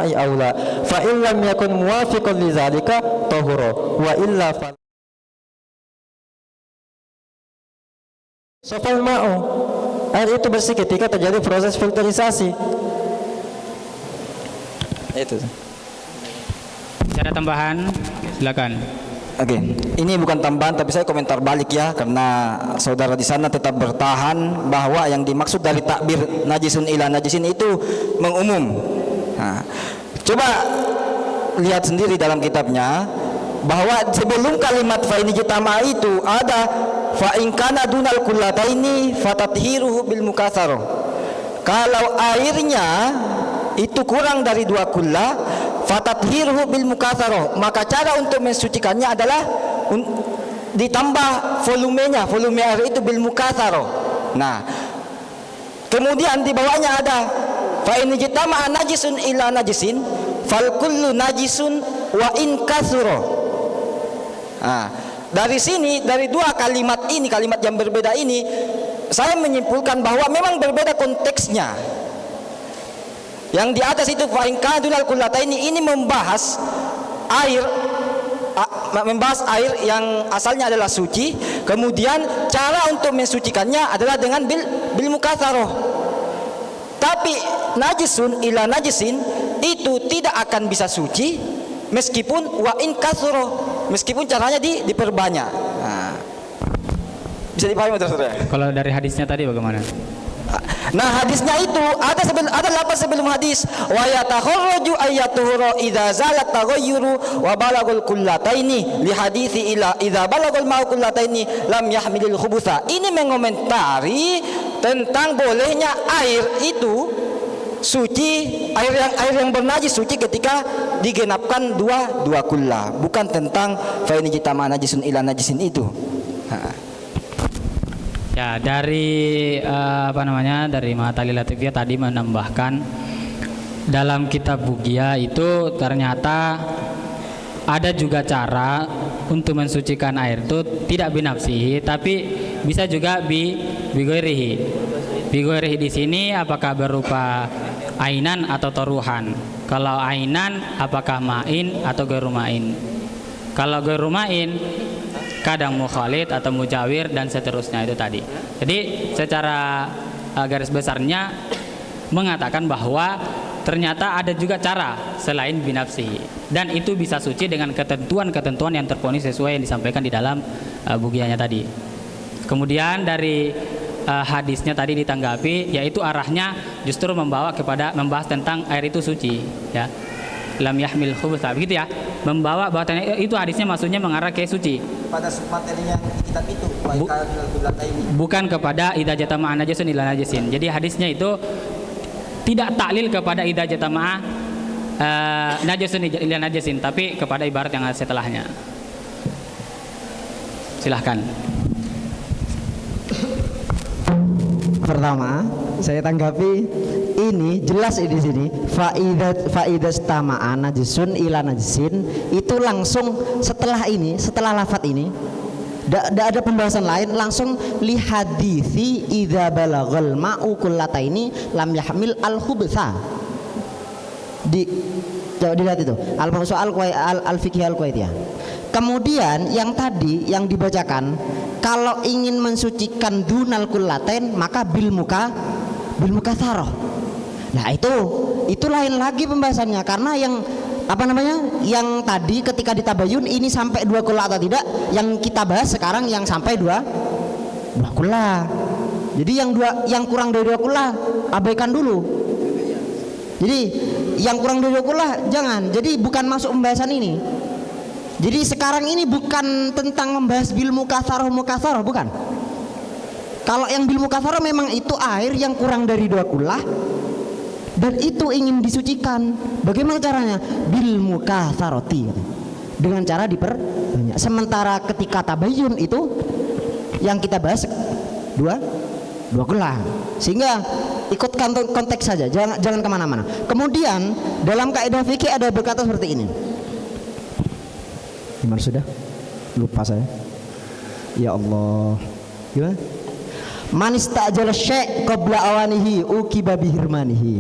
aula fa in lam yakun muwafiqan li dzalika tahura wa illa fa safal ma'u. Air itu bersih ketika terjadi proses filterisasi. Itu. Ada tambahan? Silakan. Oke, ini bukan tambahan tapi saya komentar balik ya, karena saudara di sana tetap bertahan bahwa yang dimaksud dari takbir najisun ila najisin itu mengumum. Nah, coba lihat sendiri dalam kitabnya bahwa sebelum kalimat fa in jitama itu ada fa in kana dunal kullataini fatathiruhu bil mukatsarah. Kalau airnya itu kurang dari 2 kullah, fatathiruhu bil mukatsarah, maka cara untuk mensucikannya adalah ditambah volumenya, volume air itu bil mukatsarah. Nah, kemudian di bawahnya ada fa in jitama najisun ila najisin fal kullu najisun wa in katsura. Nah, dari sini, dari 2 kalimat ini, kalimat yang berbeda ini, saya menyimpulkan bahwa memang berbeda konteksnya. Yang di atas itu fa in kadunal kullataini ini membahas air yang asalnya adalah suci, kemudian cara untuk mensucikannya adalah dengan bil mukatsarah. Tapi najisun ila najisin itu tidak akan bisa suci meskipun wa in katsara, meskipun caranya diperbanyak. Nah, bisa dipahami saudara? Kalau dari hadisnya tadi bagaimana? Nah, hadisnya itu ada lafaz sebelum hadis wa yatakharraju ayyatuhura idza zalat taghayyuru wa balagul kullataini li hadisi ila idza balagul ma'u kullataini lam yahmilil khubutha. Ini mengomentari tentang bolehnya air itu suci, air yang bernajis suci ketika digenapkan dua kullah, bukan tentang fa in jitama najisun ila najisin itu. Ya, dari dari Mahatali Latifiyah tadi menambahkan dalam kitab Bugia itu ternyata ada juga cara untuk mensucikan air itu tidak binafsihi, tapi bisa juga bigoirihi. Bigoirihi di sini apakah berupa ainan atau toruhan? Kalau ainan apakah ma'in atau ghairu ma'in? Kalau ghairu ma'in kadang mukhalid atau mujawir dan seterusnya itu tadi. Jadi secara garis besarnya mengatakan bahwa ternyata ada juga cara selain binafsihi, dan itu bisa suci dengan ketentuan-ketentuan yang terponis sesuai yang disampaikan di dalam bugianya tadi. Kemudian dari hadisnya tadi ditanggapi, yaitu arahnya justru membawa kepada membahas tentang air itu suci, ya. Lam yahmil khubutha, begitu ya, membawa bahwasanya itu hadisnya maksudnya mengarah ke suci pada materinya kitab itu bukan kepada idza jatama'a najasun ila najasin. Jadi hadisnya itu tidak taklil kepada idza jatama'a najasun ila najasin, tapi kepada ibarat yang setelahnya. Silahkan. Pertama, saya tanggapi ini jelas di sini faidah tama'a najisun ila najisin itu langsung setelah ini, setelah lafadz ini tidak ada pembahasan lain, langsung li hadisi idza balagal ma'u kullataini lam yahmil al khubtha. Dilihat itu al fiqh al qaidiyah. Kemudian yang tadi yang dibacakan, kalau ingin mensucikan dunal kullatain maka bil mukatsarah. Nah, itu lain lagi pembahasannya, karena yang yang tadi ketika ditabayun ini sampai 2 kullah atau tidak, yang kita bahas sekarang yang sampai 2 kullah. Jadi yang kurang dari 2 kullah abaikan dulu. Jadi yang kurang dari 2 kullah jangan. Jadi bukan masuk pembahasan ini. Jadi sekarang ini bukan tentang membahas bil mukatsarah bukan. Kalau yang bil mukatsarah memang itu air yang kurang dari 2 kullah dan itu ingin disucikan. Bagaimana caranya? Bil mukatsarati, dengan cara diperbanyak. Sementara ketika tabayyun itu yang kita bahas 2 kullah, sehingga ikut konteks saja, jangan kemana-mana. Kemudian dalam kaidah fikih ada berkata seperti ini. Gimana sudah? Lupa saya. Ya Allah. Gimana? Man istajala syai' qabla awanihi uqiba bihirmanihi.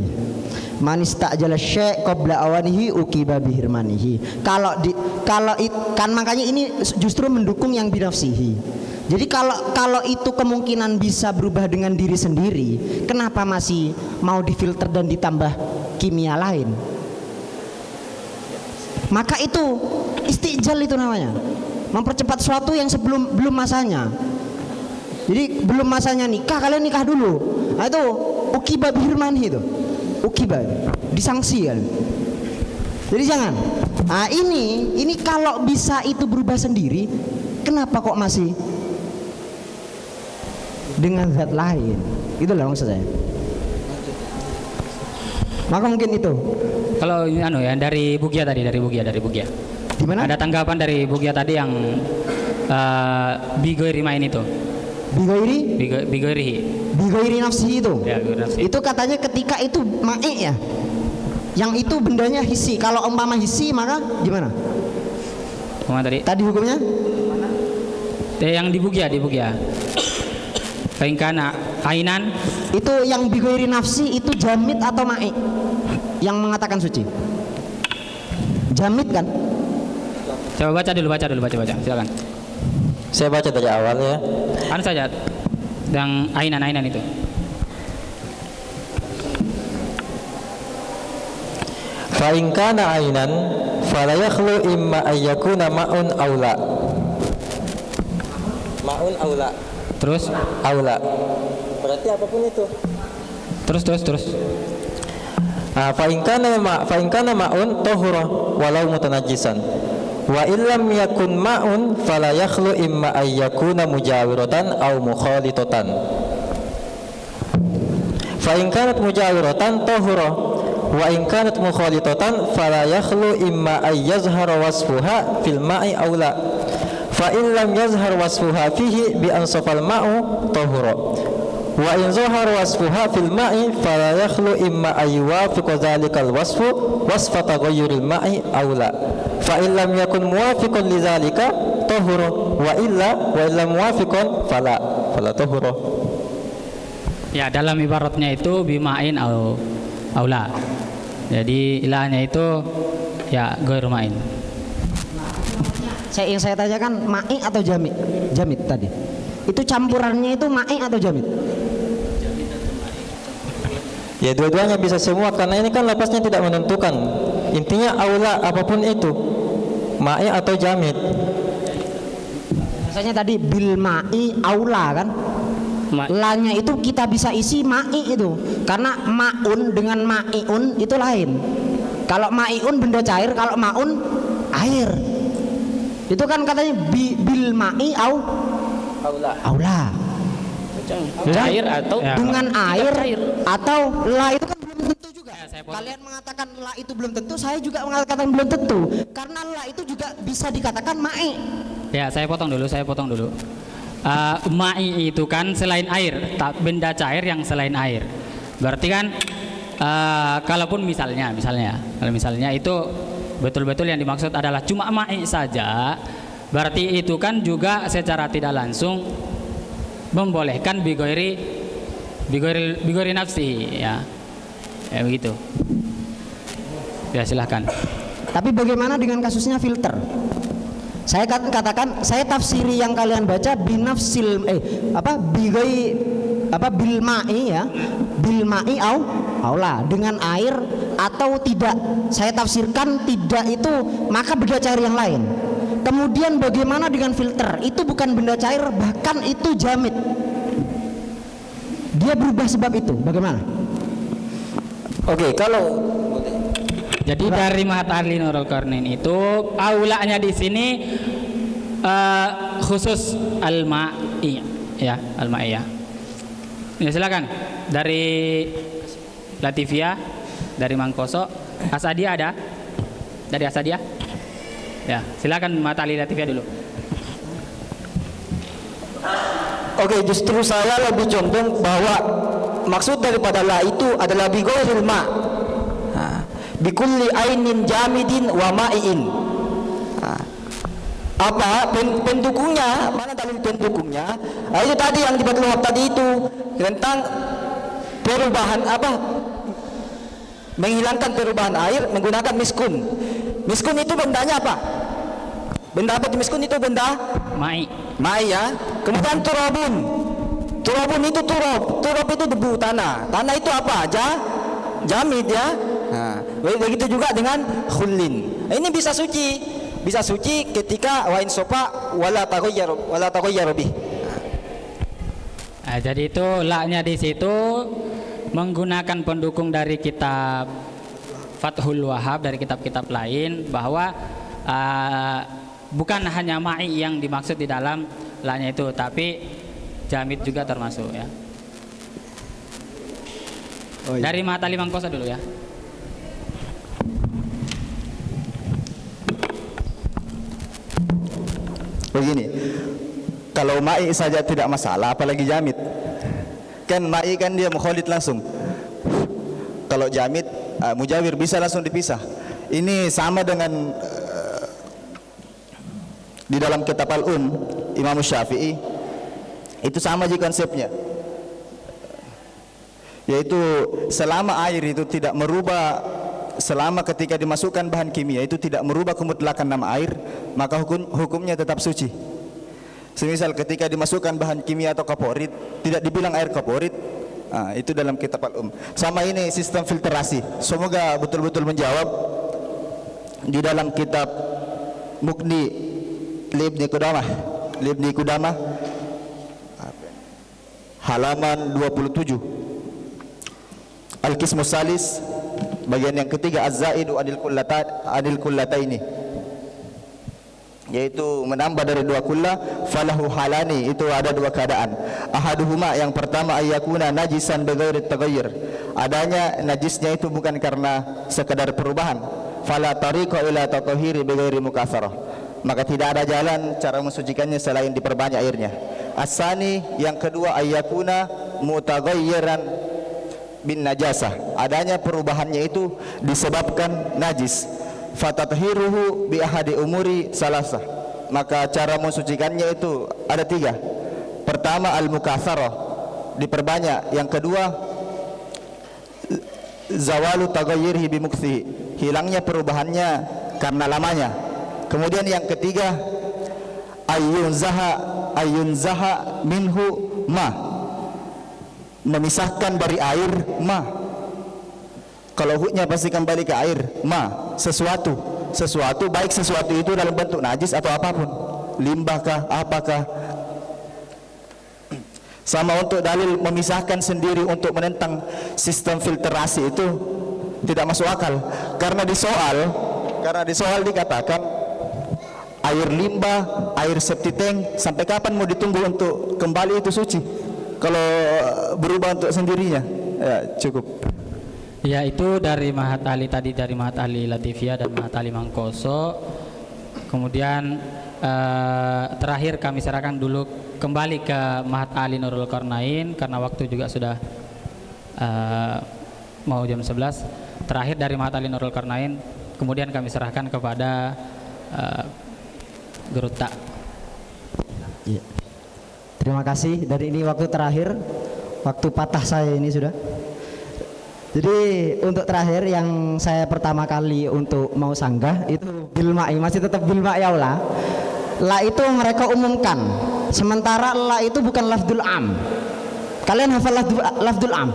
Man istajala syai' qabla awanihi uqiba bihirmanihi. Kan makanya ini justru mendukung yang binafsihi. Jadi kalau itu kemungkinan bisa berubah dengan diri sendiri, kenapa masih mau difilter dan ditambah kimia lain? Maka itu istijal itu namanya. Mempercepat sesuatu yang belum masanya. Jadi belum masanya nikah, kalian nikah dulu. Nah itu uqiba bihirmanihi itu. Uqiba disangsi kan. Jadi jangan. Nah ini kalau bisa itu berubah sendiri, kenapa kok masih dengan zat lain? Itulah maksud saya. Maka mungkin itu. Kalau ya dari Bugia tadi, dari Bugia. Di mana? Ada tanggapan dari Bugia tadi yang bigoiri main itu. Bigoiri nafsi itu. Ya, bigoiri nafsi. Itu katanya ketika itu ma'i ya. Yang itu bendanya hisi. Kalau umpama hisi maka gimana? Kemana tadi? Tadi hukumnya? Yang di Bugia. Fainkana ainan. Itu yang bigoiri nafsi itu jamid atau ma'i? Yang mengatakan suci. Jamid kan? Coba baca dulu. Silakan. Saya baca dari awal ya. Anu saja. Yang ainan itu. Fa in kana ainan fala yakhlu imma ayyakuna ma'un aula. Ma'un aula. Terus Aula. Berarti apapun itu. terus. Fa in kana ma'un tahura walau mutanajjisan. Wa illam yakun ma'un fala yakhlu imma ayyakuna mujawiratan aw mukhalitotan. Fa in kanat mujawiratan tahura wa in kanat mukhalitotan fala yakhlu imma ayyazhara wasfuha fil ma'i aw la. Fa in lam yazhar wasfuha fihi bi ansafal ma'u tahura. Wa in zahara wasfuha fil ma'i fala yakhlu imma ayyuwafiqa dhalikal wasfu wasfa taghayyuril ma'i aw la. Fa in lam yakun muwafiqan lidzalika tahuru wa illa muwafiqan fala tahuru. ya dalam ibaratnya itu bima'in aula. Jadi ilahnya itu ya ghairu ma'in. Yang saya tanyakan ma'i atau jamid? Jamid tadi. Itu campurannya itu ma'i atau jamid? Ya dua-duanya bisa semua karena ini kan lapasnya tidak menentukan. Intinya aula apapun itu, ma'i atau jamid. Misalnya tadi bil ma'i aula kan? Lanya itu kita bisa isi ma'i itu. Karena ma'un dengan ma'iun itu lain. Kalau ma'iun benda cair, kalau ma'un air. Itu kan katanya bil ma'i aula. Cair atau dengan air cair. Atau la itu kan belum tentu juga. Kalian mengatakan la itu belum tentu, saya juga mengatakan belum tentu. Karena la itu juga bisa dikatakan ma'i. Ya, saya potong dulu. Ma'i itu kan selain air, benda cair yang selain air. Berarti kan kalaupun misalnya itu betul-betul yang dimaksud adalah cuma ma'i saja, berarti itu kan juga secara tidak langsung membolehkan bigoiri nafsi ya begitu. Ya silahkan. Tapi bagaimana dengan kasusnya filter? Saya katakan, saya tafsiri yang kalian baca binafsil bil ma'i ya, bil ma'i aula, dengan air atau tidak. Saya tafsirkan tidak itu maka benda cair yang lain. Kemudian bagaimana dengan filter? Itu bukan benda cair, bahkan itu jamid. Dia berubah sebab itu. Bagaimana? Oke, kalau Jadi dari Mahat Ali Nurul Qarnain itu aulanya di sini khusus al-ma'i ya, al-ma'i ya. Ya silakan. Dari Latifia, dari Mangkoso, Asadia ada? Dari Asadia? Ya, silakan Mahat Ali Latifia dulu. oke, justru saya lebih condong bahwa maksud daripada la itu adalah bighairil ma. Bikulli ainin jamidin wa ma'iin. Apa pendukungnya? Mana dalil pendukungnya? Itu tadi yang dibuat tadi itu tentang perubahan menghilangkan perubahan air menggunakan miskun. Miskun itu bendanya apa? Benda apa? Miskun itu benda Mai. mai ya. Kemudian turabun. Turabun itu turab. Turab itu debu tanah. Tanah itu apa? Jamid ya. Nah, begitu juga dengan khullin. Ini bisa suci. Bisa suci ketika wa in sofa wala taghayyar bih. Nah, jadi itu la-nya di situ menggunakan pendukung dari kitab Fathul Wahhab, dari kitab-kitab lain, bahwa bukan hanya ma'i yang dimaksud di dalam la-nya itu, tapi jamid juga termasuk ya. Oh, iya. Dari Mahatali Mangkosa dulu ya. Begini, kalau ma'i saja tidak masalah, apalagi jamid. Kan ma'i kan dia mukhalid langsung. Kalau jamid, mujawir bisa langsung dipisah. Ini sama dengan di dalam kitab Al-Um Imam Syafi'i, itu sama aja konsepnya. Yaitu selama air itu tidak merubah, selama ketika dimasukkan bahan kimia itu tidak merubah kemutlakan nama air, maka hukumnya tetap suci. Semisal ketika dimasukkan bahan kimia atau kaporit, tidak dibilang air kaporit, itu dalam kitab Al-Um. Sama ini sistem filtrasi. Semoga betul-betul menjawab di dalam kitab Mughni Ibnu Qudamah halaman 27, Al-Qismus Salis, bagian yang ketiga, Az-Zaidu Adil Kullataini, yaitu menambah dari 2 kulla, falahu halani, itu ada 2 keadaan. Ahaduhuma, yang pertama, ayyakuna najisan bighairi taghayyur, adanya najisnya itu bukan karena sekedar perubahan, fala tariqa ila tatahhiri bighairi mukatsarah, maka tidak ada jalan cara mensucikannya selain diperbanyak airnya. Asani, yang kedua, ayyakuna mutaghayyiran bin najasah, adanya perubahannya itu disebabkan najis, fatathiruhu bi ahadi umuri salasah, maka cara mensucikannya itu ada 3. Pertama, al-mukatsarah, diperbanyak. Yang kedua, zawalu taghayyurihi bi muktsihi, hilangnya perubahannya karena lamanya. Kemudian yang ketiga, ayunzaha minhu ma, memisahkan dari air ma. Kalau huknya pasti kembali ke air ma, sesuatu baik sesuatu itu dalam bentuk najis atau apapun, limbahkah apakah. Sama untuk dalil memisahkan sendiri untuk menentang sistem filtrasi itu tidak masuk akal, karena di soal dikatakan air limbah, air septic tank, sampai kapan mau ditunggu untuk kembali itu suci kalau berubah untuk sendirinya? Ya, cukup. Ya, itu dari Mahat Ali tadi, dari Mahat Ali Latifia dan Mahat Ali Mangkoso. Kemudian terakhir kami serahkan dulu kembali ke Mahat Ali Nurul Qarnain karena waktu juga sudah mau jam 11. Terakhir dari Mahat Ali Nurul Qarnain, kemudian kami serahkan kepada Geruta. Ya. Terima kasih. Dari ini waktu terakhir, waktu patah saya ini sudah. Jadi untuk terakhir yang saya pertama kali untuk mau sanggah itu bilma'i, masih tetap bilma'i aula. La itu mereka umumkan, sementara la itu bukan lafdul am. Kalian hafal lafdul am?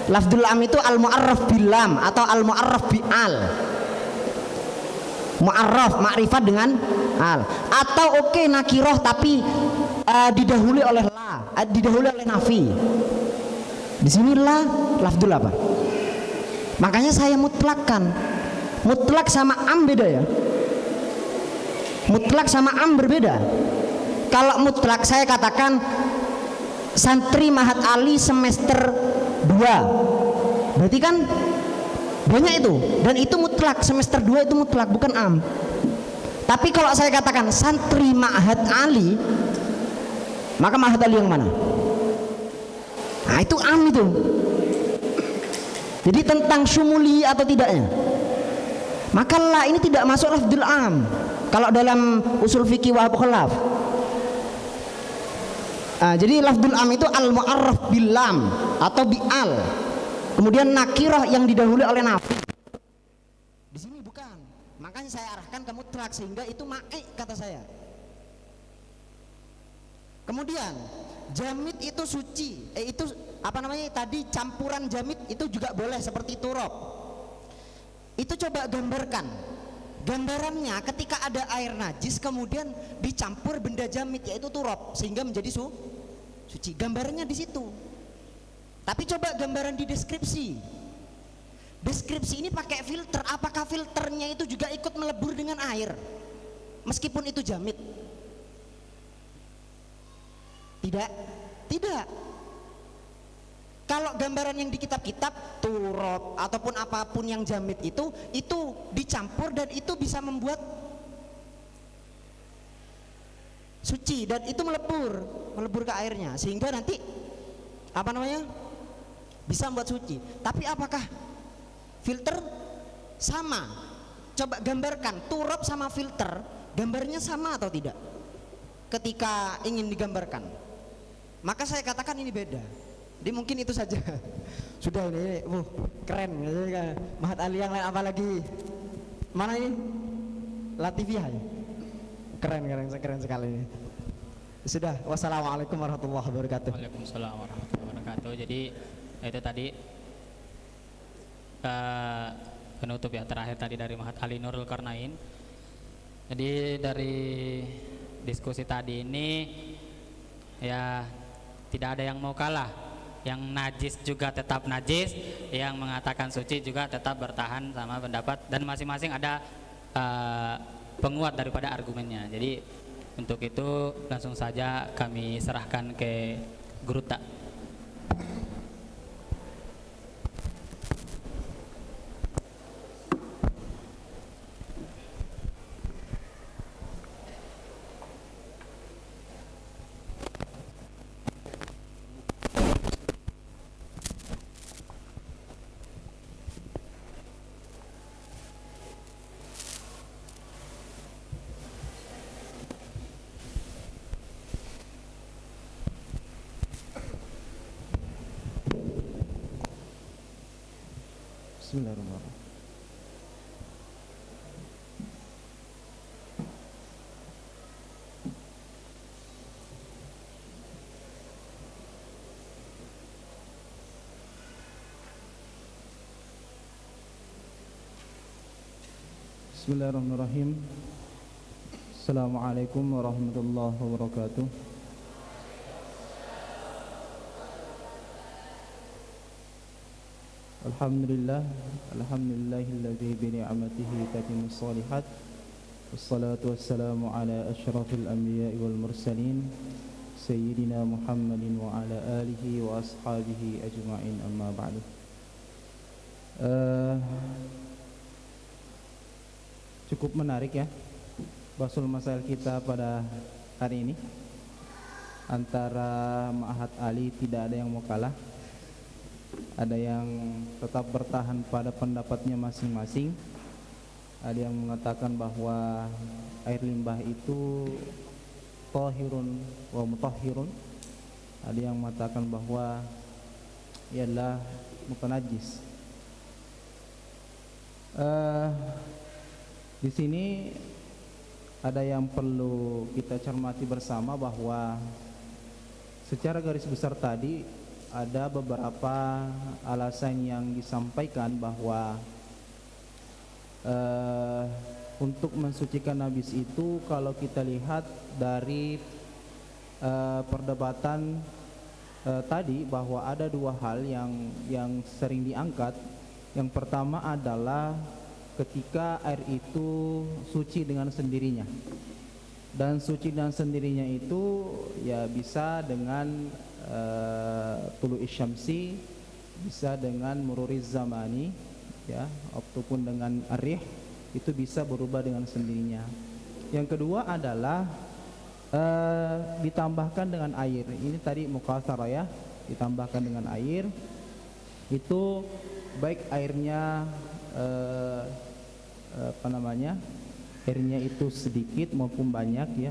Lafdul am itu al-mu'arraf bilam atau al-mu'arraf bi'al. Mu'arraf, makrifat dengan al. Atau nakiroh tapi didahului oleh la, didahului oleh nafi. Di sini la lafdul apa? Makanya saya mutlakkan. Mutlak sama am beda ya. Mutlak sama am berbeda. Kalau mutlak saya katakan santri Mahat Ali semester 2. Berarti kan banyak itu, dan itu mutlak, semester 2 itu mutlak, bukan am. Tapi kalau saya katakan santri Mahat Ali, maka Mahat Ali yang mana? Nah, itu am itu. Jadi tentang syumuli atau tidaknya. Maka la ini tidak masuk lafdul am. Kalau dalam usul fikih wa khilaf. Jadi lafdul am itu al mu'arraf bil lam atau bi al. kemudian nakirah yang didahului oleh nafi. Di sini bukan. Makanya saya arahkan ke mutlak sehingga itu ma'i kata saya. Kemudian jamid itu suci, itu apa namanya tadi campuran jamid itu juga boleh seperti turab. Itu coba gambarkan. Gambarannya ketika ada air najis kemudian dicampur benda jamid yaitu turab sehingga menjadi suci. Gambarannya di situ. Tapi coba gambaran di deskripsi. Deskripsi ini pakai filter, apakah filternya itu juga ikut melebur dengan air? Meskipun itu jamid. Tidak. Kalau gambaran yang di kitab-kitab turab ataupun apapun yang jamid itu dicampur dan itu bisa membuat suci dan itu melebur ke airnya sehingga nanti apa namanya bisa membuat suci. Tapi apakah filter sama? Coba gambarkan turab sama filter, gambarnya sama atau tidak? Ketika ingin digambarkan, maka saya katakan ini beda. Jadi mungkin itu saja. Sudah ini, keren. Mahat Ali yang lain apa lagi? Mana ini? Latifiyah ya? Keren sekali ini. Sudah. Wassalamualaikum warahmatullahi wabarakatuh. Waalaikumsalam warahmatullahi wabarakatuh. Jadi itu tadi penutup ya terakhir tadi dari Mahat Ali Nurul Qarnain. Jadi dari diskusi tadi ini ya tidak ada yang mau kalah. Yang najis juga tetap najis, yang mengatakan suci juga tetap bertahan sama pendapat dan masing-masing ada penguat daripada argumennya. Jadi untuk itu langsung saja kami serahkan ke Guruta. Bismillahirrahmanirrahim. Bismillahirrahmanirrahim. Assalamualaikum warahmatullahi wabarakatuh. Alhamdulillahilladzi bi ni'matihi tatimmus shalihat. Wassalatu wassalamu ala asyrafil anbiya'i wal mursalin sayyidina Muhammadin wa ala alihi wa ashabihi ajma'in, amma ba'du. Cukup menarik ya bahasul masail kita pada hari ini. Antara Mahat Ali tidak ada yang mau kalah, ada yang tetap bertahan pada pendapatnya masing-masing. Ada yang mengatakan bahwa air limbah itu tahirun wa mutahhirun. Ada yang mengatakan bahwa ialah mutanajjis. Di sini ada yang perlu kita cermati bersama bahwa secara garis besar tadi ada beberapa alasan yang disampaikan bahwa untuk mensucikan najis itu kalau kita lihat dari perdebatan tadi bahwa ada dua hal yang sering diangkat. Yang pertama adalah ketika air itu suci dengan sendirinya, dan suci dengan sendirinya itu ya bisa dengan tulu'i syamsi, bisa dengan mururiz zamani ya, ataupun dengan arih, itu bisa berubah dengan sendirinya. Yang kedua adalah ditambahkan dengan air. Ini tadi muqassarah ya, ditambahkan dengan air. Itu baik airnya airnya itu sedikit maupun banyak ya,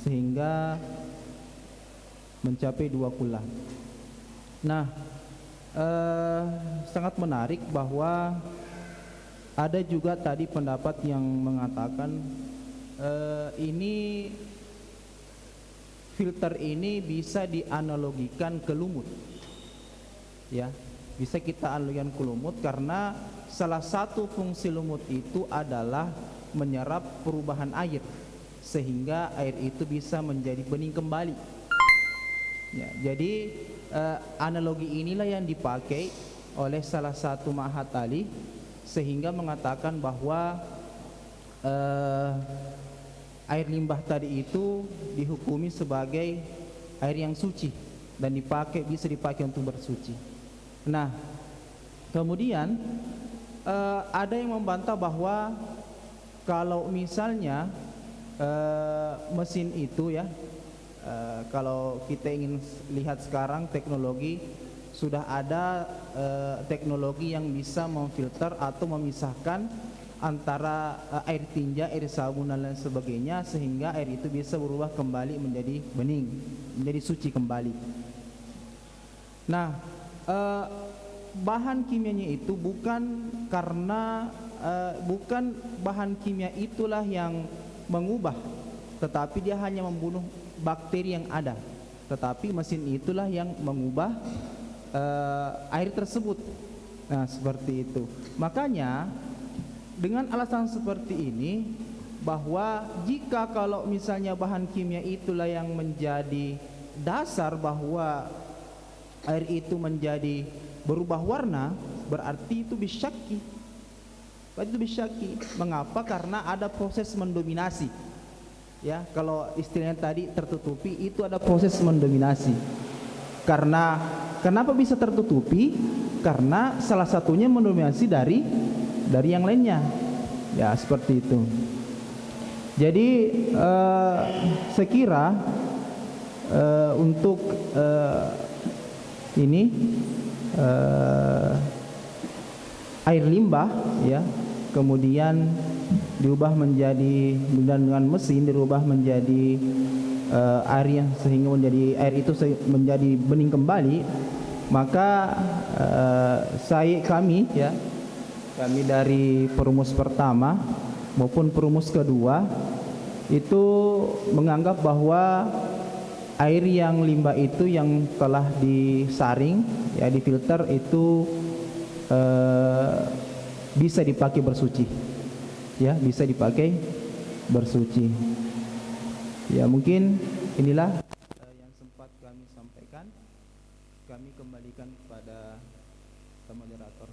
sehingga mencapai 2 kula. Nah, sangat menarik bahwa ada juga tadi pendapat yang mengatakan ini filter ini bisa dianalogikan ke lumut, ya, bisa kita analogikan ke lumut karena salah satu fungsi lumut itu adalah menyerap perubahan air sehingga air itu bisa menjadi bening kembali. Ya, jadi analogi inilah yang dipakai oleh salah satu ma'had tali sehingga mengatakan bahwa air limbah tadi itu dihukumi sebagai air yang suci dan bisa dipakai untuk bersuci. Nah, kemudian ada yang membantah bahwa kalau misalnya mesin itu ya, kalau kita ingin lihat sekarang teknologi sudah ada teknologi yang bisa memfilter atau memisahkan antara air tinja, air sabun dan lain sebagainya sehingga air itu bisa berubah kembali menjadi bening, menjadi suci kembali. Nah, bahan kimianya itu bukan bahan kimia itulah yang mengubah, tetapi dia hanya membunuh bakteri yang ada. Tetapi mesin itulah yang mengubah air tersebut. Nah, seperti itu. Makanya dengan alasan seperti ini bahwa jika kalau misalnya bahan kimia itulah yang menjadi dasar bahwa air itu menjadi berubah warna, berarti itu bisyaki. Itu bisyaki. Mengapa? Karena ada proses mendominasi. Ya, kalau istilahnya tadi tertutupi, itu ada proses mendominasi. Karena kenapa bisa tertutupi? Karena salah satunya mendominasi dari yang lainnya, ya seperti itu. Jadi saya kira untuk ini air limbah, ya, kemudian diubah menjadi dengan mesin dirubah menjadi air yang sehingga menjadi air itu menjadi bening kembali, maka kami dari perumus pertama maupun perumus kedua itu menganggap bahwa air yang limbah itu yang telah disaring, ya, difilter itu bisa dipakai bersuci, ya, bisa dipakai bersuci. Ya, mungkin inilah yang sempat kami sampaikan. Kami kembalikan kepada moderator.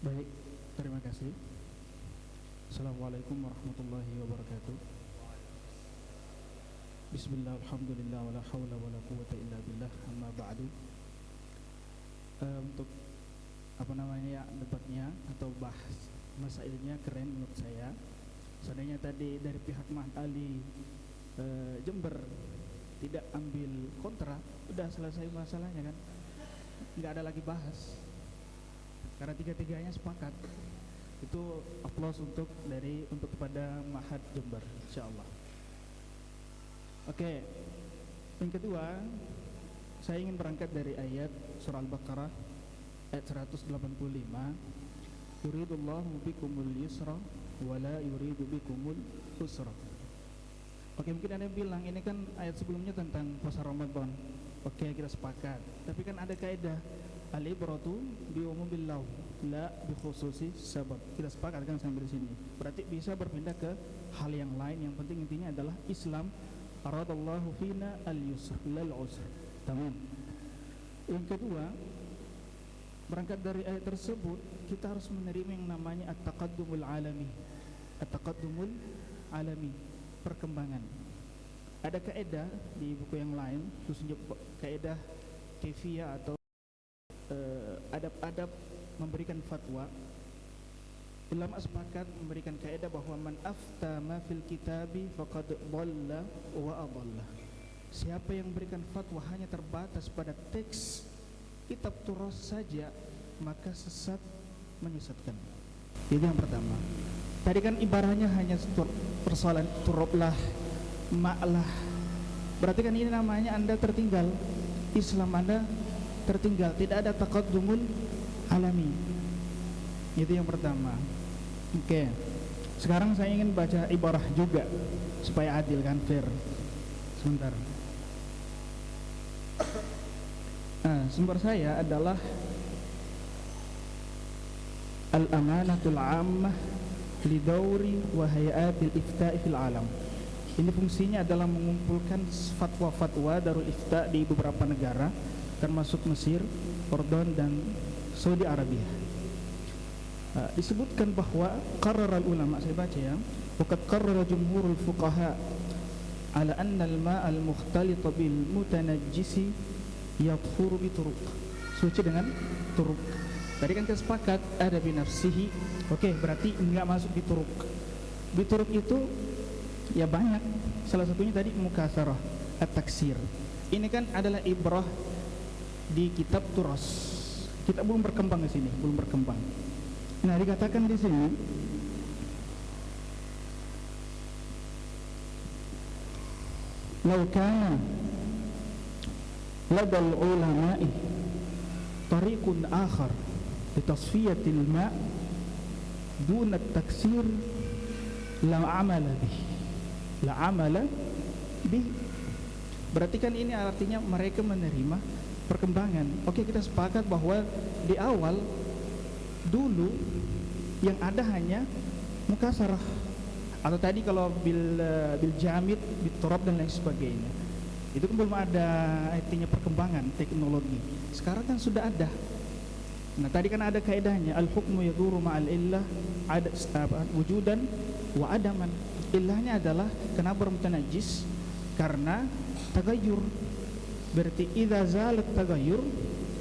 Baik, terima kasih. Assalamualaikum warahmatullahi wabarakatuh. Bismillah, alhamdulillah, wala hawla wala quwwata illa billah, amma ba'du. Untuk debatnya atau bahas masailnya keren menurut saya. Seandainya tadi dari pihak Ma'had Ali Jember tidak ambil kontra, udah selesai masalahnya kan, nggak ada lagi bahas. Karena tiga-tiganya sepakat. Itu aplaus untuk kepada Ma'had Jember, insyaallah. Oke. Yang kedua, saya ingin berangkat dari ayat surah Al-Baqarah ayat 185. Yuridullahu bikumul yusra wa la yuridu bikumul usra. Oke, mungkin ada yang bilang ini kan ayat sebelumnya tentang puasa Ramadan. Oke, kita sepakat. Tapi kan ada kaidah al-ibratu bi umumil law la bi khususi sabab. Kita sepakat kan sampai di sini. Berarti bisa berpindah ke hal yang lain. Yang penting intinya adalah Islam aradallahu fina al-yusr lal usr. Tamam. Yang kedua, berangkat dari ayat tersebut kita harus menerima yang namanya at-taqaddumul alami. At-taqaddumul alami, perkembangan. Ada kaidah di buku yang lain, khususnya kaidah kefiyah atau adab-adab memberikan fatwa, ulama sepakat memberikan kaidah bahwa man afta ma fil kitabi faqad dhalla wa adalla. Siapa yang memberikan fatwa hanya terbatas pada teks kitab Taurat saja, maka sesat menyesatkan. Itu yang pertama. Tadi kan ibaratnya hanya persoalan turablah, maklah. Berarti kan ini namanya Anda tertinggal. Islam Anda tertinggal, tidak ada taqaddumul alami. Itu yang pertama. Oke. Sekarang saya ingin baca ibarah juga supaya adil kan, fair. Sebentar. Nah, sumber saya adalah Al-Amanatul Ammah li Dauri wa Hayatil Ifta'i fil Alam. Ini fungsinya adalah mengumpulkan fatwa-fatwa Darul Ifta di beberapa negara termasuk Mesir, Jordan dan Saudi Arabia. Disebutkan bahwa qarrar ulama, saya baca ya, waqad qarrara jumhurul fuqaha ala anna al-ma' al-mukhtalita bil mutanajjisi yadhuru bi turuq. Suci dengan turuq. Tadi kan kita sepakat ada binafsihi. Oke, berarti enggak masuk bi turuq. Bi turuq itu ya banyak. Salah satunya tadi mukasarah, at-taksir. Ini kan adalah ibrah di kitab Turas. Kita belum berkembang di sini, belum berkembang. Nah, dikatakan di sini law kana ladal ulama'i tariqun akhar li tasfiyatil ma' dun at-taksir la amala bih. Berarti kan ini artinya mereka menerima perkembangan. Oke, kita sepakat bahwa di awal dulu yang ada hanya mukasarah, atau tadi kalau bil jamid, bil turab dan lain sebagainya. Itu kan belum ada artinya perkembangan teknologi. Sekarang kan sudah ada. Nah, tadi kan ada kaidahnya al-hukmu yaduru ma'al illah, ada wujudan wa adaman. Illahnya adalah kenapa bermutanajis? Karena tagayyur. Berarti idza zalat tagayyur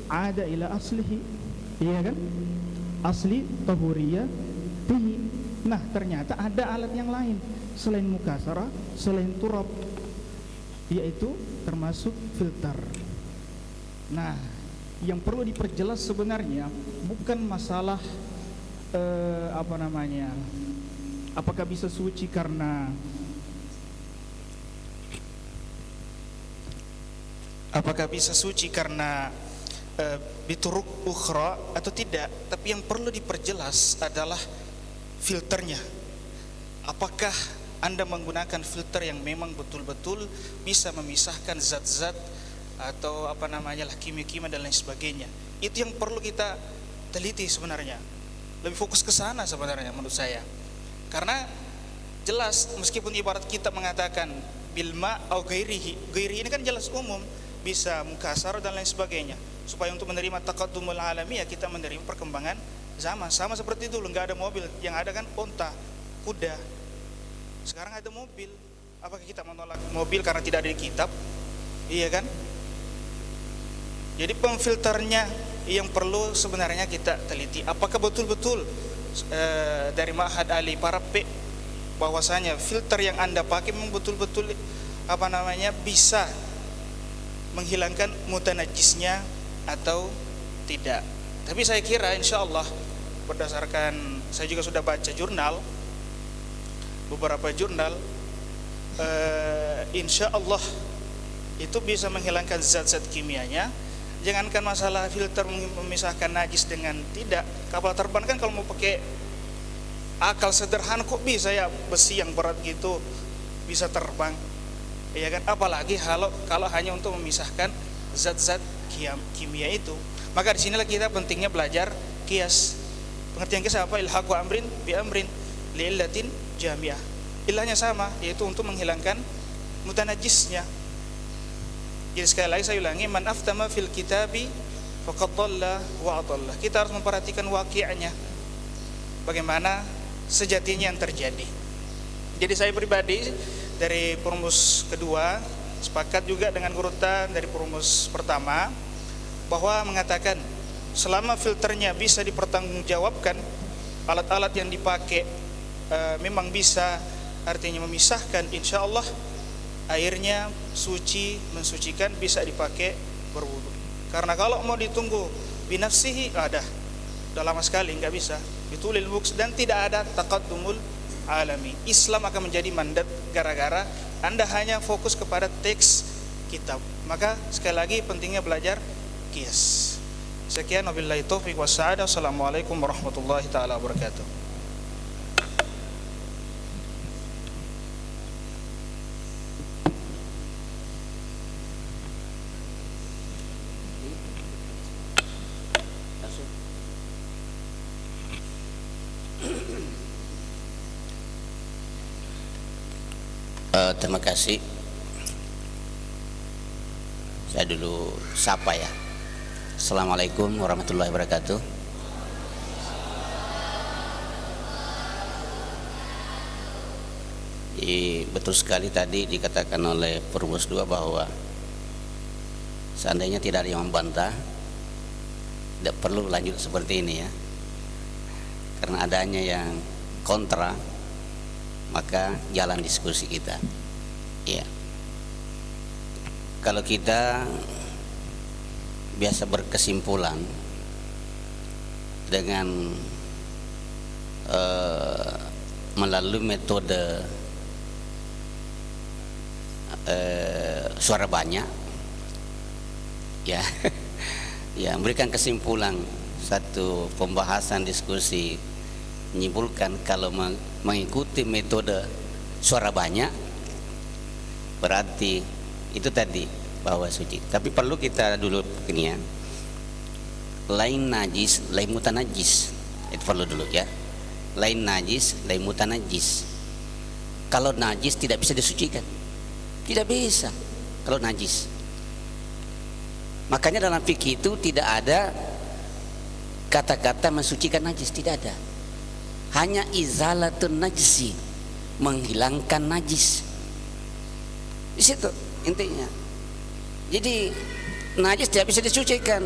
ada ila aslihi. Iya kan? Asli tahuriyah bihi. Nah, ternyata ada alat yang lain selain mukasarah, selain turab, yaitu termasuk filter. Nah, yang perlu diperjelas sebenarnya bukan masalah apakah bisa suci karena bituruk ukhra atau tidak, tapi yang perlu diperjelas adalah filternya. Apakah Anda menggunakan filter yang memang betul-betul bisa memisahkan zat-zat atau kimia-kimia dan lain sebagainya. Itu yang perlu kita teliti sebenarnya. Lebih fokus ke sana sebenarnya menurut saya. Karena jelas meskipun ibarat kita mengatakan bilma au ghairihi, ghairi ini kan jelas umum, bisa mukasar dan lain sebagainya. Supaya untuk menerima taqaddumul alami ya kita menerima perkembangan zaman. Sama seperti dulu enggak ada mobil, yang ada kan onta, kuda. Sekarang ada mobil. Apakah kita menolak mobil karena tidak ada di kitab? Iya kan? Jadi pemfilternya yang perlu sebenarnya kita teliti. Apakah betul-betul dari Ma'had Ali Parape bahwasanya filter yang Anda pakai memang betul-betul bisa menghilangkan mutanajisnya atau tidak. Tapi saya kira insya Allah berdasarkan saya juga sudah baca beberapa jurnal, insya Allah itu bisa menghilangkan zat-zat kimianya. Jangankan masalah filter memisahkan najis dengan tidak, kapal terbang kan kalau mau pakai akal sederhana kok bisa ya besi yang berat gitu bisa terbang, ya kan? Apalagi kalau hanya untuk memisahkan zat-zat kimia itu. Maka disinilah kita pentingnya belajar kias. Pengertian kias apa? Ilhaqu amrin bi amrin li illatin jami'ah. Ilahnya sama, yaitu untuk menghilangkan mutanajisnya. Jadi sekali lagi saya ulangi, man aftama fil kitabi faqad dhalla wa adalla. Kita harus memperhatikan waqi'nya, bagaimana sejatinya yang terjadi. Jadi saya pribadi dari perumus kedua sepakat juga dengan urutan dari perumus pertama, bahwa mengatakan selama filternya bisa dipertanggungjawabkan, alat-alat yang dipakai memang bisa artinya memisahkan, insya Allah airnya suci, mensucikan, bisa dipakai berwudu. Karena kalau mau ditunggu binafsihi, udah lama sekali, nggak bisa ditulil buks, dan tidak ada taqaddumul alami. Islam akan menjadi mandat gara-gara Anda hanya fokus kepada teks kitab. Maka sekali lagi pentingnya belajar qiyas. Sekian, wabillahi taufiq wassa'adah. Wassalamualaikum warahmatullahi taala wabarakatuh. Terima kasih. Saya dulu sapa ya. Assalamualaikum warahmatullahi wabarakatuh. Betul sekali tadi dikatakan oleh Perumus 2 bahwa seandainya tidak ada yang membantah, tidak perlu lanjut seperti ini ya. Karena adanya yang kontra, maka jalan diskusi kita. Ya. Kalau kita biasa berkesimpulan dengan melalui metode suara banyak, ya, ya memberikan kesimpulan satu pembahasan diskusi, menyimpulkan kalau mengikuti metode suara banyak berarti itu tadi bahwa suci. Tapi perlu kita dulu begini ya, lain najis lain mutanajis, itu perlu dulu ya. Lain najis lain mutanajis. Kalau najis tidak bisa disucikan, tidak bisa kalau najis. Makanya dalam fikih itu tidak ada kata-kata mensucikan najis, tidak ada. Hanya izalatun najisi, menghilangkan najis. Di situ intinya. Jadi najis tidak bisa disucikan.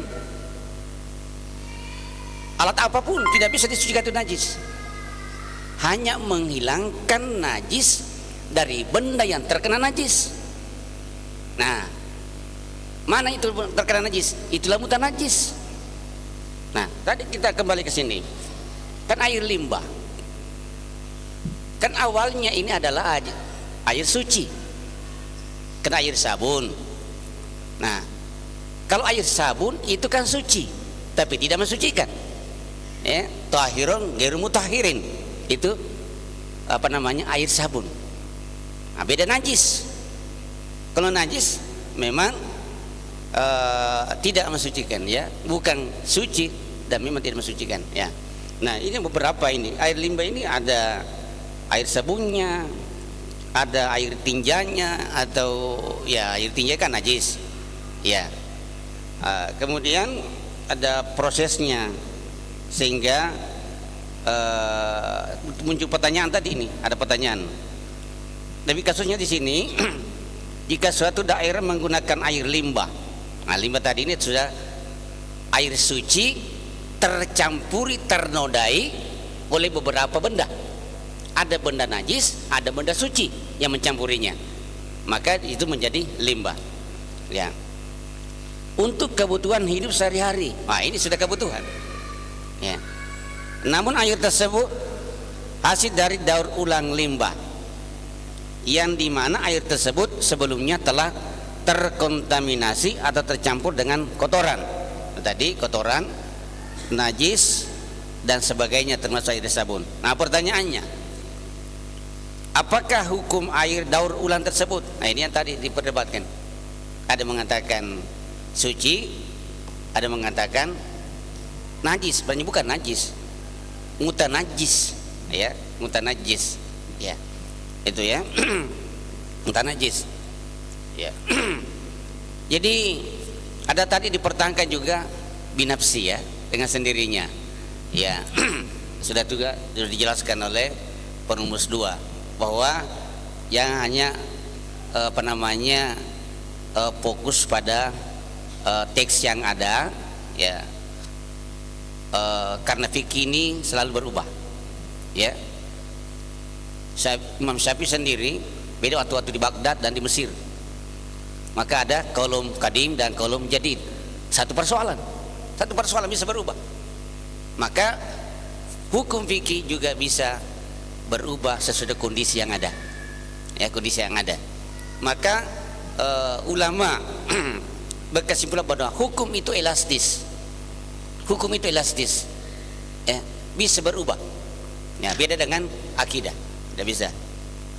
Alat apapun tidak bisa disucikan itu najis. Hanya menghilangkan najis dari benda yang terkena najis. Nah, mana itu terkena najis? Itulah mutanajis. Nah, tadi kita kembali ke sini. Kan air limbah. Kan awalnya ini adalah air suci. Kena air sabun. Nah, kalau air sabun itu kan suci, tapi tidak mensucikan. Ya, tahirun ghairu mutahhirin. Itu apa namanya? Air sabun. Nah, beda najis. Kalau najis memang tidak mensucikan ya, bukan suci dan memang tidak mensucikan ya. Nah, ini beberapa ini. Air limbah ini ada air sabunnya, ada air tinjanya, atau ya air tinja kan najis ya. Kemudian ada prosesnya sehingga muncul pertanyaan tadi ini, ada pertanyaan. Tapi kasusnya di sini jika suatu daerah menggunakan air limbah, nah limbah tadi ini sudah air suci tercampuri, ternodai oleh beberapa benda. Ada benda najis, ada benda suci yang mencampurinya, maka itu menjadi limbah ya. Untuk kebutuhan hidup sehari-hari, nah ini sudah kebutuhan ya. Namun air tersebut hasil dari daur ulang limbah, yang dimana air tersebut sebelumnya telah terkontaminasi atau tercampur dengan kotoran. Tadi kotoran, najis dan sebagainya termasuk air sabun. Nah pertanyaannya, apakah hukum air daur ulang tersebut? Nah ini yang tadi diperdebatkan. Ada mengatakan suci, ada mengatakan najis. Sebenarnya bukan najis, mutanajis ya, mutanajis ya, itu ya. Mutanajis ya. Jadi ada tadi dipertahankan juga binafsi ya, dengan sendirinya ya. Sudah dijelaskan oleh Perumus 2 bahwa yang hanya apa namanya fokus pada teks yang ada ya, karena fikih ini selalu berubah, ya. Imam Syafi'i sendiri beda waktu-waktu di Baghdad dan di Mesir. Maka ada kolom kadim dan kolom jadid. Satu persoalan bisa berubah. Maka hukum fikih juga bisa berubah sesuai kondisi yang ada, ya, kondisi yang ada. Maka ulama berkesimpulan bahwa hukum itu elastis, ya, bisa berubah. Ya, beda dengan akidah, tidak bisa,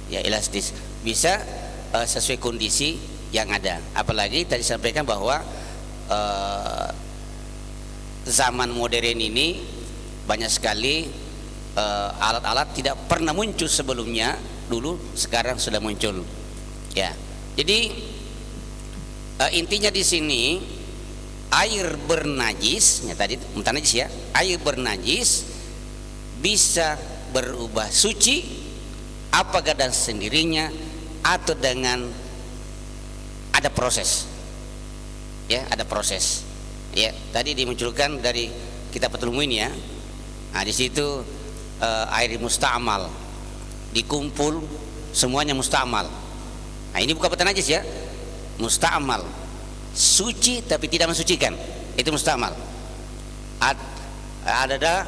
ya, elastis, bisa sesuai kondisi yang ada. Apalagi tadi sampaikan bahwa zaman modern ini banyak sekali alat-alat tidak pernah muncul sebelumnya, dulu sekarang sudah muncul, ya. Jadi intinya di sini air bernajis, ya, tadi mutanajis, ya, air bernajis bisa berubah suci apakah dengan sendirinya atau dengan ada proses, ya, ada proses, ya. Tadi dimunculkan dari kitab Fathul Muin, ya. Nah, di situ air musta'mal dikumpul semuanya musta'mal. Nah, ini bukan najis, ya, musta'mal, suci tapi tidak mensucikan, itu musta'mal. Ada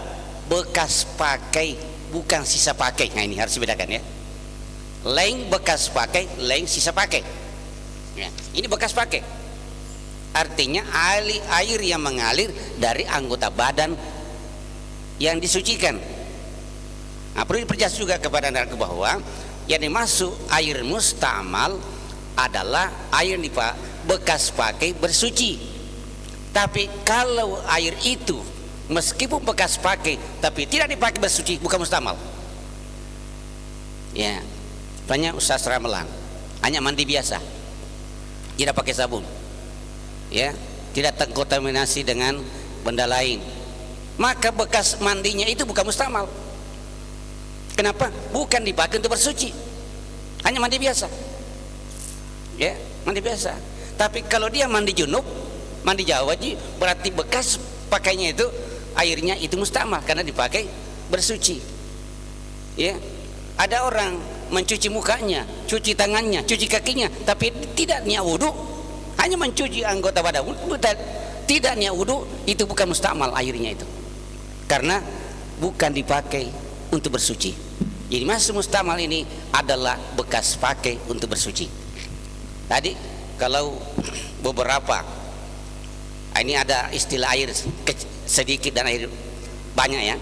bekas pakai bukan sisa pakai. Nah, ini harus dibedakan, ya. Lain bekas pakai, lain sisa pakai, ya. Ini bekas pakai, artinya air yang mengalir dari anggota badan yang disucikan. Nah, perlu diperjelas juga kepada anda bahwa yang dimaksud air musta'mal adalah air bekas pakai bersuci. Tapi kalau air itu meskipun bekas pakai tapi tidak dipakai bersuci, bukan musta'mal, ya. Banyak Ustaz Ramelan hanya mandi biasa, tidak pakai sabun, ya, tidak terkontaminasi dengan benda lain, maka bekas mandinya itu bukan musta'mal. Kenapa? Bukan dipakai untuk bersuci, hanya mandi biasa, ya, mandi biasa. Tapi kalau dia mandi junub, mandi jawaji, berarti bekas pakainya itu airnya itu musta'mal karena dipakai bersuci, ya. Ada orang mencuci mukanya, cuci tangannya, cuci kakinya, tapi tidak niat wudu, hanya mencuci anggota badan, tidak niat wudu, itu bukan musta'mal airnya itu, karena bukan dipakai untuk bersuci. Jadi maksud musta'mal ini adalah bekas pakai untuk bersuci. Tadi kalau beberapa, ini ada istilah air sedikit dan air banyak, ya.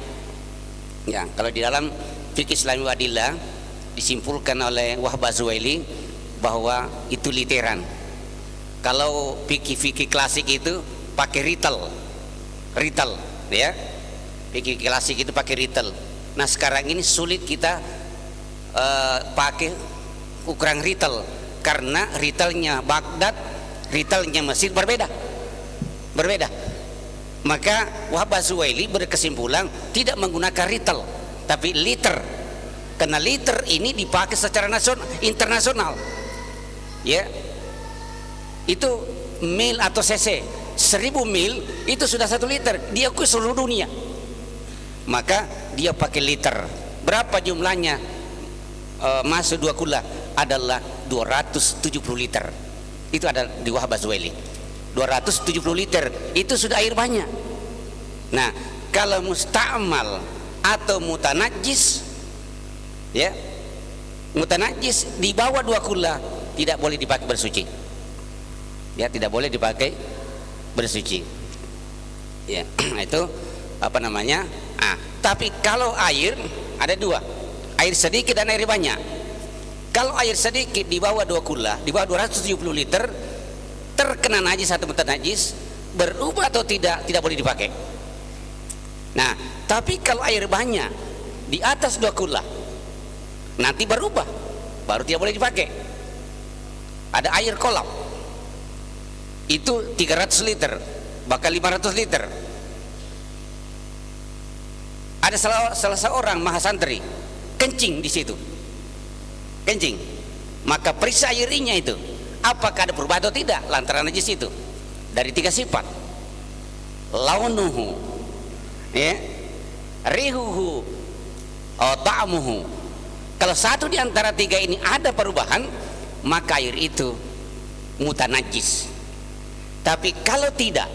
Ya, kalau di dalam fikih Islami Wadillah disimpulkan oleh Wahab Az-Zuwaili bahwa itu literan. Kalau fikih klasik itu pakai ritel, ya. Fikih klasik itu pakai ritel. Nah, sekarang ini sulit kita pakai ukuran ritel karena ritelnya Baghdad, ritelnya Mesir berbeda. Maka Wahab Az-Zuwaili berkesimpulan tidak menggunakan ritel tapi liter, karena liter ini dipakai secara internasional, ya. Itu mil atau cc, 1000 mil itu sudah 1 liter, diakui seluruh dunia. Maka dia pakai liter. Berapa jumlahnya? Masuk 2 kula adalah 270 liter. Itu ada di Wahab Az-Zuwaili, 270 liter itu sudah air banyak. Nah, kalau musta'mal atau mutanajis, ya, mutanajis di bawah 2 kula tidak boleh dipakai bersuci, ya, tidak boleh dipakai bersuci, ya. Itu apa namanya? Tapi kalau air ada 2, air sedikit dan air banyak. Kalau air sedikit di bawah 2 kula, di bawah 270 liter, terkena najis atau mutanajis, berubah atau tidak boleh dipakai. Nah, tapi kalau air banyak di atas 2 kula, nanti berubah, baru tidak boleh dipakai. Ada air kolam, itu 300 liter, bahkan 500 liter. Ada salah seorang mahasantri kencing di situ, kencing, maka periksa airnya itu apakah ada perubahan atau tidak lantaran najis itu dari 3 sifat: launuhu, ya, rihuhu atau ta'muhu. Kalau satu di antara tiga ini ada perubahan, maka air itu mutanajis. Tapi kalau tidak,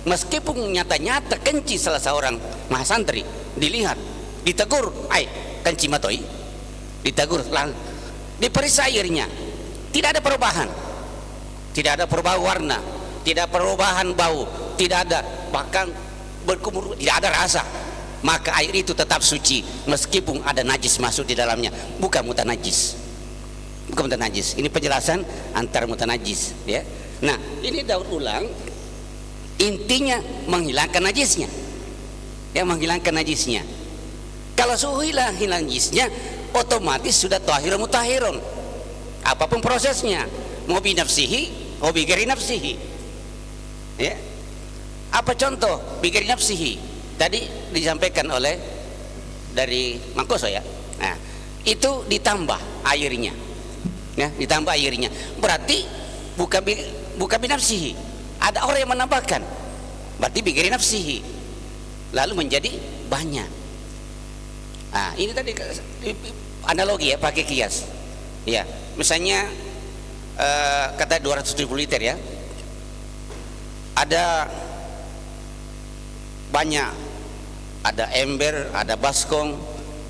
meskipun nyata-nyata kenci salah seorang mahasantri, dilihat, ditegur, kenci matoi, ditegur, diperiksa airnya, tidak ada perubahan, tidak ada perubahan warna, tidak perubahan bau, tidak ada, bahkan berkumur, tidak ada rasa, maka air itu tetap suci meskipun ada najis masuk di dalamnya, bukan mutanajis. Bukan mutanajis. Ini penjelasan antara mutanajis, ya. Nah, ini daur ulang intinya menghilangkan najisnya, ya, menghilangkan najisnya. Kalau suhu hilang najisnya, otomatis sudah tahirun mutahirun. Apapun prosesnya, mau binafsihi, mau bigeri nafsihi, ya. Apa contoh bigeri nafsihi? Tadi disampaikan oleh dari Mangkoso, ya. Nah, itu ditambah airnya, ya, ditambah airnya. Berarti bukan binafsihi. Ada orang yang menambahkan, berarti bigeri nafsihi, lalu menjadi banyak. Nah, ini tadi analogi, ya, pakai kias, ya. Misalnya kata 270 liter, ya, ada banyak, ada ember, ada baskom,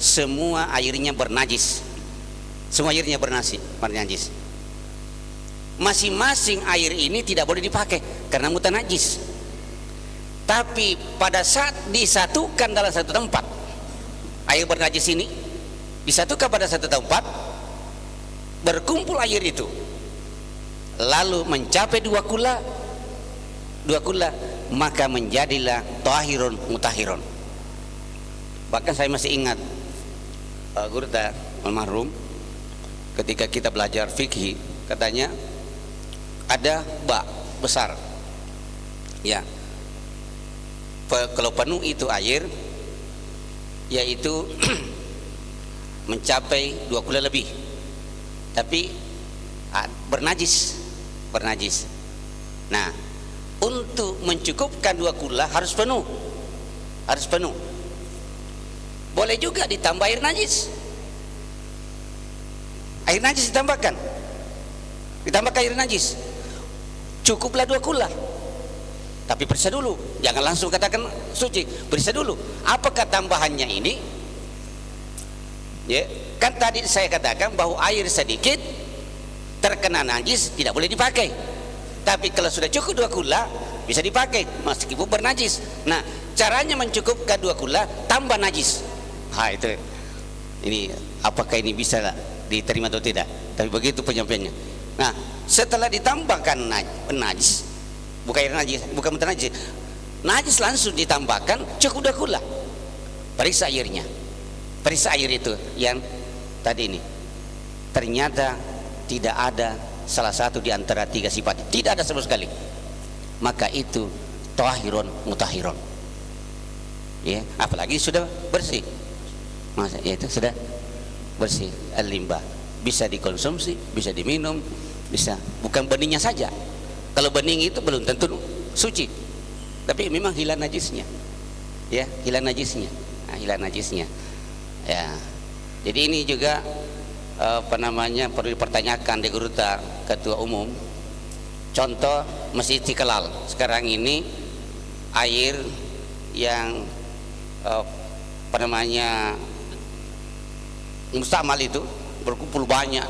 semua airnya bernajis, semua airnya bernajis. Masing-masing air ini tidak boleh dipakai karena mutanajis. Tapi pada saat disatukan dalam satu tempat, air bernajis ini disatukan pada satu tempat, berkumpul air itu, lalu mencapai dua kula, maka menjadilah tahirun mutahirun. Bahkan saya masih ingat guru almarhum ketika kita belajar fikih, katanya ada bak besar, ya, kalau penuh itu air, yaitu mencapai 2 kula lebih, tapi bernajis. Nah, untuk mencukupkan 2 kula harus penuh. Boleh juga ditambah air najis. Air najis ditambahkan air najis. Cukuplah 2 kula. Tapi periksa dulu, jangan langsung katakan suci. Periksa dulu, apakah tambahannya ini? Ya, kan tadi saya katakan bahwa air sedikit terkena najis tidak boleh dipakai. Tapi kalau sudah cukup 2 kula bisa dipakai meskipun bernajis. Nah, caranya mencukupkan 2 kula tambah najis. Itu. Ini apakah ini bisa diterima atau tidak? Tapi begitu penyampaiannya. Nah, setelah ditambahkan najis, bukan air najis, bukan mutanajis, najis langsung ditambahkan, cukup 2 kula. Periksa airnya, periksa air itu yang tadi ini, ternyata tidak ada salah satu di antara 3 sifat, tidak ada sama sekali, maka itu tahirun mutahirun, ya. Apalagi sudah bersih, masa ya, itu sudah bersih, al-limbah, bisa dikonsumsi, bisa diminum, bisa, bukan beningnya saja. Kalau bening itu belum tentu suci, tapi memang hilang najisnya, ya, hilang najisnya, ya. Jadi ini juga perlu dipertanyakan di Guruta Ketua Umum. Contoh Masjid Istiqlal sekarang ini, air yang mustamal itu berkumpul banyak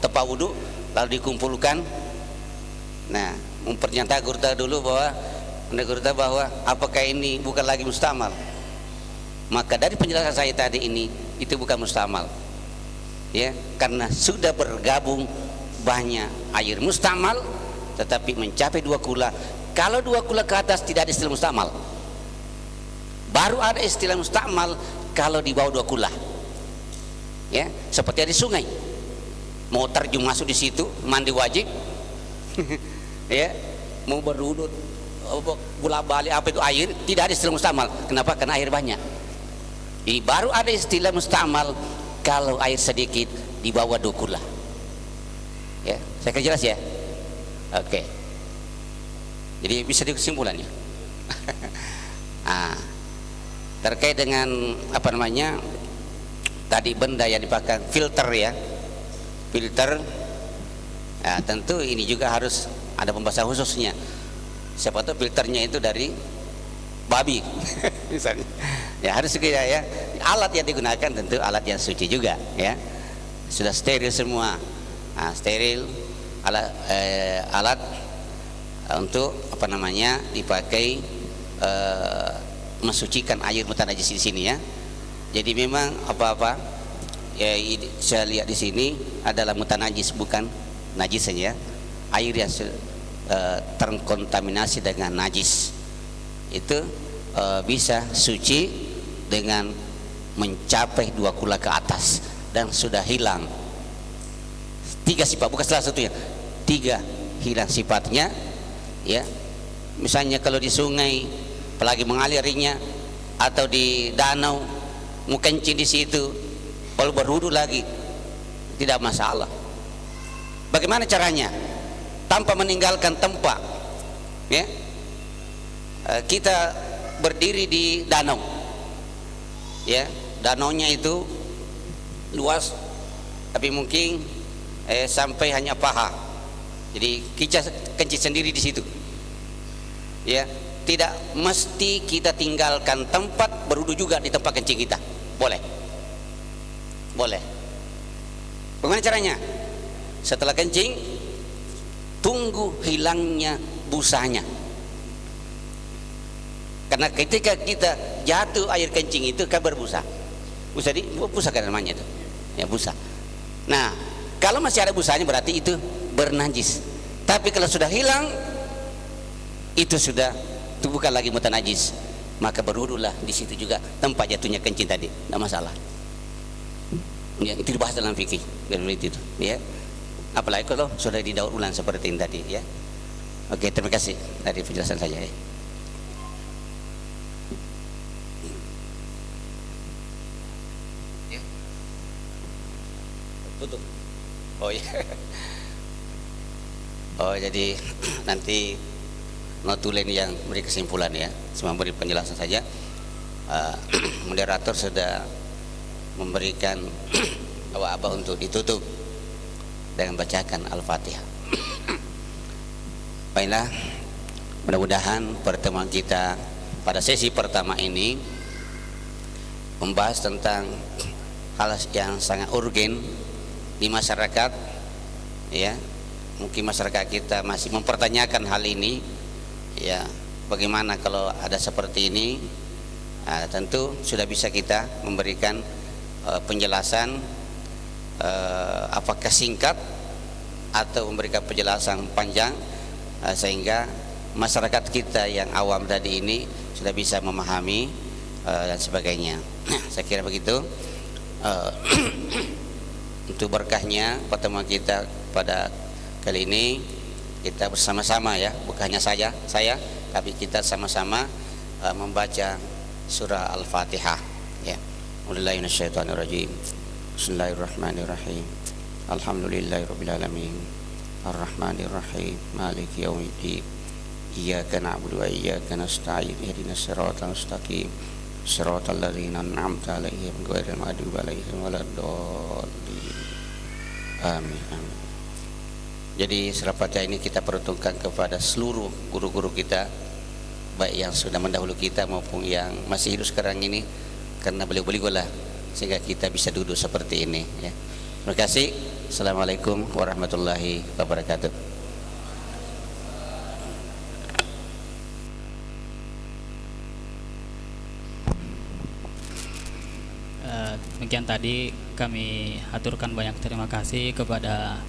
tempat wudhu, lalu dikumpulkan. Nah, mempernyatakan Guruta dulu bahwa apakah ini bukan lagi mustamal, maka dari penjelasan saya tadi ini, itu bukan mustamal, ya, karena sudah bergabung banyak air mustamal tetapi mencapai 2 kula. Kalau 2 kula ke atas tidak ada istilah mustamal, baru ada istilah mustamal kalau di bawah 2 kula, ya. Seperti di sungai, mau terjun masuk di situ mandi wajib ya, mau berwudhu bola balik apa itu air, tidak ada istilah mustamal. Kenapa? Karena air banyak. Ini baru ada istilah mustamal kalau air sedikit di bawah 2 kula, ya. Saya kira jelas, ya. Oke. Jadi bisa disimpulannya. terkait dengan apa namanya tadi benda yang dipakai filter ya, filter. Ya, tentu ini juga harus ada pembahasan khususnya. Siapa tahu filternya itu dari babi, misalnya. Ya harus juga ya. Alat yang digunakan tentu alat yang suci juga ya. Sudah steril semua. Nah, steril alat untuk apa namanya dipakai mensucikan air mutanajis di sini ya. Jadi memang apa-apa ya saya lihat di sini adalah mutanajis, bukan najis saja. Air yang terkontaminasi dengan najis itu bisa suci dengan mencapai 2 kula ke atas dan sudah hilang 3 sifat, bukan salah satunya, 3 hilang sifatnya ya. Misalnya kalau di sungai apalagi mengalirnya atau di danau mau kencing di situ, kalau berwudu lagi tidak masalah. Bagaimana caranya? Tanpa meninggalkan tempat ya. Kita berdiri di danau ya, danaunya itu luas tapi mungkin sampai hanya paha, jadi kita kencing sendiri di situ ya. Tidak mesti kita tinggalkan tempat berwudu juga di tempat kencing kita, boleh. Bagaimana caranya? Setelah kencing tunggu hilangnya busanya, karena ketika kita jatuh air kencing itu kan berbusa, busa kan namanya itu ya, busa. Nah kalau masih ada busanya berarti itu bernajis, tapi kalau sudah hilang itu bukan lagi mutanajis, maka berwudulah di situ juga tempat jatuhnya kencing tadi, tidak masalah ya. Itu dibahas dalam fikih itu ya, apalagi kalau sudah didaur ulang seperti ini tadi ya. Oke, terima kasih dari penjelasan saja ya. Tutup. Oh iya. Oh jadi nanti notulen yang beri kesimpulan ya, cuma beri penjelasan saja. Moderator sudah memberikan apa untuk ditutup dengan bacakan Al-Fatihah. Baiklah, mudah-mudahan pertemuan kita pada sesi pertama ini membahas tentang hal yang sangat urgen di masyarakat ya. Mungkin masyarakat kita masih mempertanyakan hal ini ya, bagaimana kalau ada seperti ini. Tentu sudah bisa kita memberikan penjelasan apakah singkat atau memberikan penjelasan panjang sehingga masyarakat kita yang awam tadi ini sudah bisa memahami dan sebagainya. Saya kira begitu. Untuk berkahnya pertemuan kita pada kali ini kita bersama-sama ya, bukan hanya saya tapi kita sama-sama membaca surah Al-Fatihah ya. Bismillahirrahmanirrahim. Bismillahirrahmanirrahim. Alhamdulillahirabbil alamin. Arrahmanirrahim. Maliki yaumiddin. Iyyaka na'budu wa iyyaka nasta'in. Ihdinas siratal mustaqim. Siratal ladzina an'amta 'alaihim ghairil maghdubi 'alaihim waladdallin. Amin. Amin. Jadi surah Fatihah ini kita peruntukkan kepada seluruh guru-guru kita, baik yang sudah mendahulu kita maupun yang masih hidup sekarang ini, karena beliau-beliau lah sehingga kita bisa duduk seperti ini ya. Terima kasih. Assalamualaikum warahmatullahi wabarakatuh. Demikian tadi kami aturkan banyak terima kasih kepada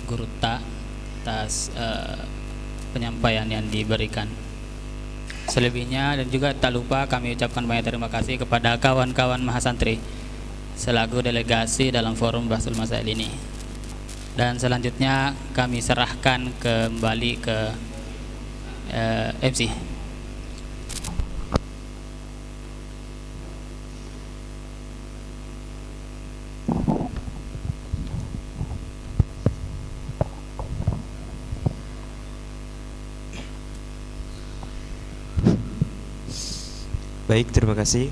Guru Ta atas penyampaian yang diberikan. Selebihnya dan juga tak lupa kami ucapkan banyak terima kasih kepada kawan-kawan mahasantri selaku delegasi dalam forum Bahasul Masail ini. Dan selanjutnya kami serahkan kembali ke MC. Baik, terima kasih.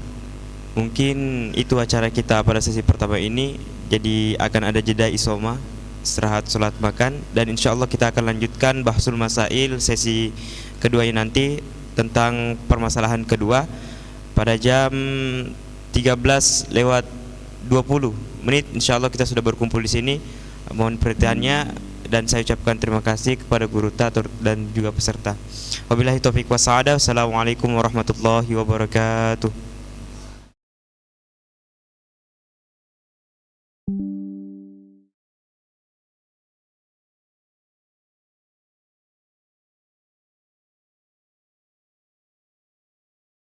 Mungkin itu acara kita pada sesi pertama ini. Jadi akan ada jeda isoma, istirahat, sholat, makan, dan insya Allah kita akan lanjutkan bahsul masail sesi keduanya nanti tentang permasalahan kedua pada jam 13:20 insya Allah kita sudah berkumpul di sini. Mohon perhatiannya dan saya ucapkan terima kasih kepada guru tatur dan juga peserta. Wabillahi taufiq wa sa'adah. Wassalamualaikum warahmatullahi wabarakatuh.